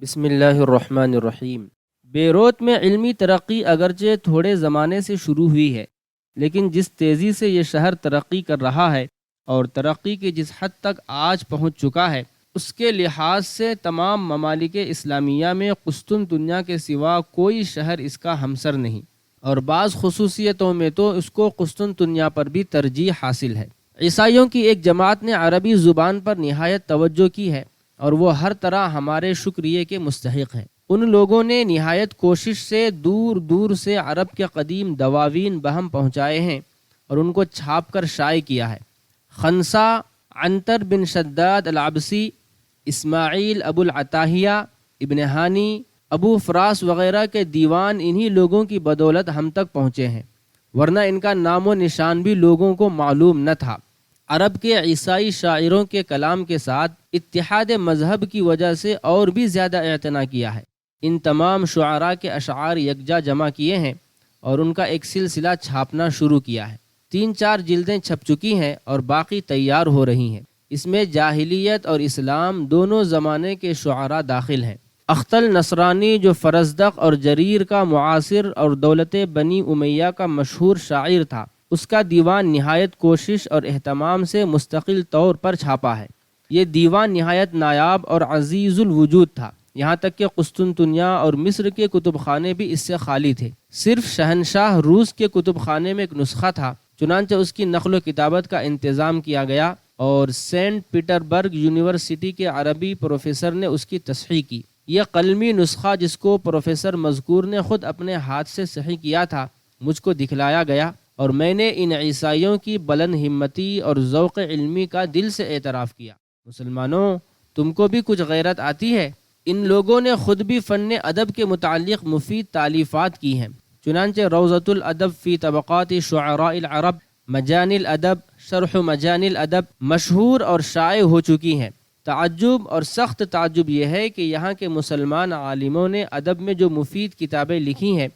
بسم اللہ الرحمن الرحیم۔ بیروت میں علمی ترقی اگرچہ تھوڑے زمانے سے شروع ہوئی ہے، لیکن جس تیزی سے یہ شہر ترقی کر رہا ہے اور ترقی کی جس حد تک آج پہنچ چکا ہے، اس کے لحاظ سے تمام ممالک اسلامیہ میں قسطنطنیہ کے سوا کوئی شہر اس کا ہمسر نہیں، اور بعض خصوصیتوں میں تو اس کو قسطنطنیہ پر بھی ترجیح حاصل ہے۔ عیسائیوں کی ایک جماعت نے عربی زبان پر نہایت توجہ کی ہے اور وہ ہر طرح ہمارے شکریہ کے مستحق ہیں۔ ان لوگوں نے نہایت کوشش سے دور دور سے عرب کے قدیم دواوین بہم پہنچائے ہیں اور ان کو چھاپ کر شائع کیا ہے۔ خنسا، عنتر بن شداد العبسی، اسماعیل ابو العتاہیہ، ابن ہانی، ابو فراس وغیرہ کے دیوان انہی لوگوں کی بدولت ہم تک پہنچے ہیں، ورنہ ان کا نام و نشان بھی لوگوں کو معلوم نہ تھا۔ عرب کے عیسائی شاعروں کے کلام کے ساتھ اتحاد مذہب کی وجہ سے اور بھی زیادہ اعتنا کیا ہے۔ ان تمام شعراء کے اشعار یکجا جمع کیے ہیں اور ان کا ایک سلسلہ چھاپنا شروع کیا ہے۔ 3-4 جلدیں چھپ چکی ہیں اور باقی تیار ہو رہی ہیں۔ اس میں جاہلیت اور اسلام دونوں زمانے کے شعراء داخل ہیں۔ اختل نصرانی جو فرزدق اور جریر کا معاصر اور دولت بنی امیہ کا مشہور شاعر تھا، اس کا دیوان نہایت کوشش اور اہتمام سے مستقل طور پر چھاپا ہے۔ یہ دیوان نہایت نایاب اور عزیز الوجود تھا، یہاں تک کہ قسطنطنیہ اور مصر کے کتب خانے بھی اس سے خالی تھے۔ صرف شہنشاہ روس کے کتب خانے میں ایک نسخہ تھا، چنانچہ اس کی نقل و کتابت کا انتظام کیا گیا اور سینٹ پیٹربرگ یونیورسٹی کے عربی پروفیسر نے اس کی تصحیح کی۔ یہ قلمی نسخہ، جس کو پروفیسر مذکور نے خود اپنے ہاتھ سے صحیح کیا تھا، مجھ کو دکھلایا گیا اور میں نے ان عیسائیوں کی بلند ہمتی اور ذوق علمی کا دل سے اعتراف کیا۔ مسلمانوں، تم کو بھی کچھ غیرت آتی ہے؟ ان لوگوں نے خود بھی فن ادب کے متعلق مفید تالیفات کی ہیں، چنانچہ روضۃ الادب فی طبقات شعراء العرب، مجانی الادب، شرح مجانی الادب مشہور اور شائع ہو چکی ہیں۔ تعجب اور سخت تعجب یہ ہے کہ یہاں کے مسلمان عالموں نے ادب میں جو مفید کتابیں لکھی ہیں،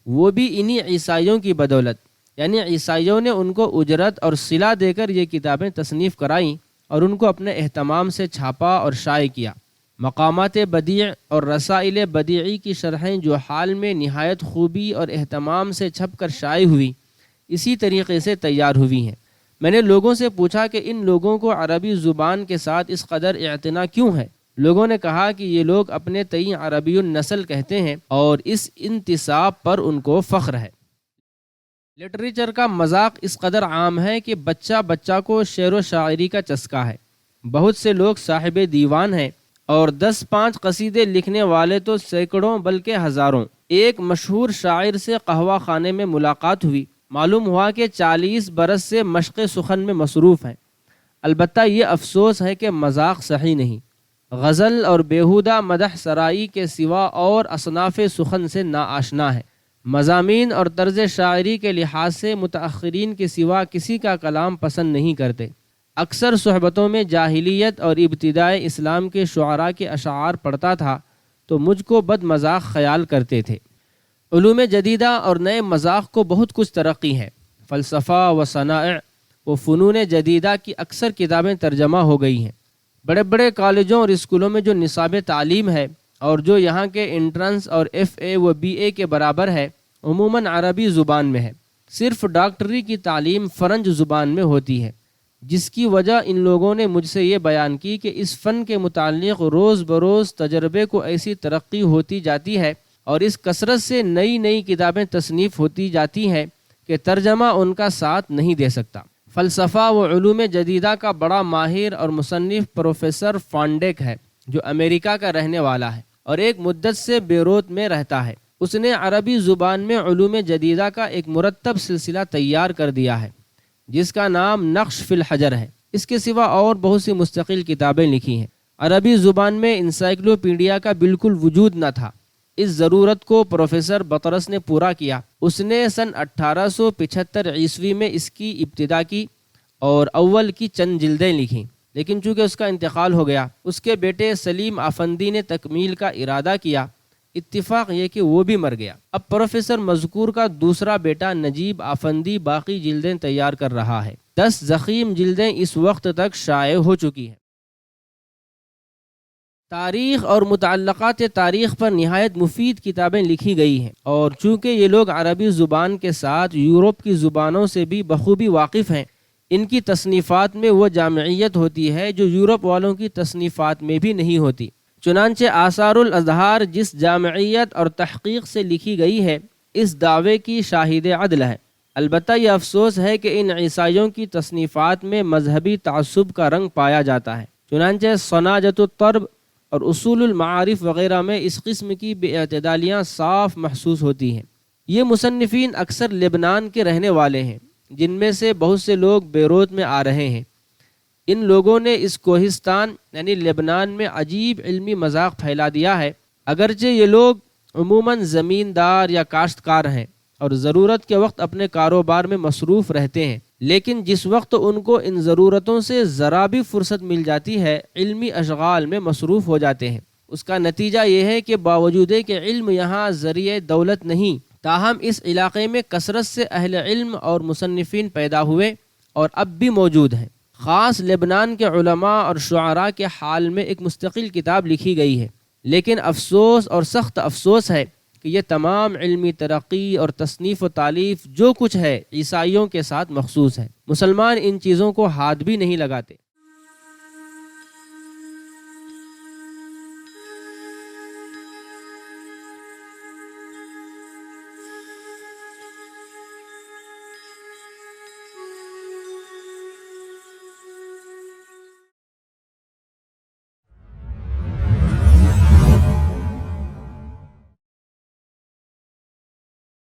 وہ بھی انہی عیسائیوں کی بدولت، یعنی عیسائیوں نے ان کو اجرت اور صلہ دے کر یہ کتابیں تصنیف کرائیں اور ان کو اپنے اہتمام سے چھاپا اور شائع کیا۔ مقامات بدیع اور رسائل بدیعی کی شرحیں جو حال میں نہایت خوبی اور اہتمام سے چھپ کر شائع ہوئی، اسی طریقے سے تیار ہوئی ہیں۔ میں نے لوگوں سے پوچھا کہ ان لوگوں کو عربی زبان کے ساتھ اس قدر اعتنا کیوں ہے؟ لوگوں نے کہا کہ یہ لوگ اپنے تئیں عربی النسل کہتے ہیں اور اس انتساب پر ان کو فخر ہے۔ لٹریچر کا مذاق اس قدر عام ہے کہ بچہ بچہ کو شعر و شاعری کا چسکا ہے۔ بہت سے لوگ صاحب دیوان ہیں اور 10-5 قصیدے لکھنے والے تو سینکڑوں بلکہ ہزاروں۔ ایک مشہور شاعر سے قہوہ خانے میں ملاقات ہوئی، معلوم ہوا کہ 40 برس سے مشق سخن میں مصروف ہیں۔ البتہ یہ افسوس ہے کہ مذاق صحیح نہیں۔ غزل اور بیہودہ مدح سرائی کے سوا اور اصناف سخن سے ناآشنا ہے۔ مضامین اور طرز شاعری کے لحاظ سے متأخرین کے سوا کسی کا کلام پسند نہیں کرتے۔ اکثر صحبتوں میں جاہلیت اور ابتدائے اسلام کے شعراء کے اشعار پڑھتا تھا تو مجھ کو بد مذاق خیال کرتے تھے۔ علوم جدیدہ اور نئے مذاق کو بہت کچھ ترقی ہے۔ فلسفہ و صنائع و فنون جدیدہ کی اکثر کتابیں ترجمہ ہو گئی ہیں۔ بڑے بڑے کالجوں اور اسکولوں میں جو نصاب تعلیم ہے اور جو یہاں کے انٹرنس اور FA و BA کے برابر ہے، عموماً عربی زبان میں ہے۔ صرف ڈاکٹری کی تعلیم فرنج زبان میں ہوتی ہے، جس کی وجہ ان لوگوں نے مجھ سے یہ بیان کی کہ اس فن کے متعلق روز بروز تجربے کو ایسی ترقی ہوتی جاتی ہے اور اس کثرت سے نئی نئی کتابیں تصنیف ہوتی جاتی ہیں کہ ترجمہ ان کا ساتھ نہیں دے سکتا۔ فلسفہ و علوم جدیدہ کا بڑا ماہر اور مصنف پروفیسر فانڈیک ہے، جو امریکہ کا رہنے والا ہے اور ایک مدت سے بیروت میں رہتا ہے۔ اس نے عربی زبان میں علوم جدیدہ کا ایک مرتب سلسلہ تیار کر دیا ہے، جس کا نام نقش فی الحجر ہے۔ اس کے سوا اور بہت سی مستقل کتابیں لکھی ہیں۔ عربی زبان میں انسائکلوپیڈیا کا بالکل وجود نہ تھا۔ اس ضرورت کو پروفیسر بطرس نے پورا کیا۔ اس نے سن 1875 عیسوی میں اس کی ابتدا کی اور اول کی چند جلدیں لکھیں، لیکن چونکہ اس کا انتقال ہو گیا، اس کے بیٹے سلیم آفندی نے تکمیل کا ارادہ کیا۔ اتفاق یہ کہ وہ بھی مر گیا۔ اب پروفیسر مذکور کا دوسرا بیٹا نجیب آفندی باقی جلدیں تیار کر رہا ہے۔ 10 ضخیم جلدیں اس وقت تک شائع ہو چکی ہیں۔ تاریخ اور متعلقات تاریخ پر نہایت مفید کتابیں لکھی گئی ہیں، اور چونکہ یہ لوگ عربی زبان کے ساتھ یورپ کی زبانوں سے بھی بخوبی واقف ہیں، ان کی تصنیفات میں وہ جامعیت ہوتی ہے جو یورپ والوں کی تصنیفات میں بھی نہیں ہوتی۔ چنانچہ آثار الازہار جس جامعیت اور تحقیق سے لکھی گئی ہے، اس دعوے کی شاہد عدل ہے۔ البتہ یہ افسوس ہے کہ ان عیسائیوں کی تصنیفات میں مذہبی تعصب کا رنگ پایا جاتا ہے۔ چنانچہ صناجۃ الطرب اور اصول المعارف وغیرہ میں اس قسم کی بے اعتدالیاں صاف محسوس ہوتی ہیں۔ یہ مصنفین اکثر لبنان کے رہنے والے ہیں، جن میں سے بہت سے لوگ بیروت میں آ رہے ہیں۔ ان لوگوں نے اس کوہستان یعنی لبنان میں عجیب علمی مذاق پھیلا دیا ہے۔ اگرچہ یہ لوگ عموماً زمیندار یا کاشتکار ہیں اور ضرورت کے وقت اپنے کاروبار میں مصروف رہتے ہیں، لیکن جس وقت ان کو ان ضرورتوں سے ذرا بھی فرصت مل جاتی ہے، علمی اشغال میں مصروف ہو جاتے ہیں۔ اس کا نتیجہ یہ ہے کہ باوجود کہ علم یہاں ذریعہ دولت نہیں، تاہم اس علاقے میں کثرت سے اہل علم اور مصنفین پیدا ہوئے اور اب بھی موجود ہیں۔ خاص لبنان کے علماء اور شعراء کے حال میں ایک مستقل کتاب لکھی گئی ہے، لیکن افسوس اور سخت افسوس ہے کہ یہ تمام علمی ترقی اور تصنیف و تالیف جو کچھ ہے عیسائیوں کے ساتھ مخصوص ہے۔ مسلمان ان چیزوں کو ہاتھ بھی نہیں لگاتے۔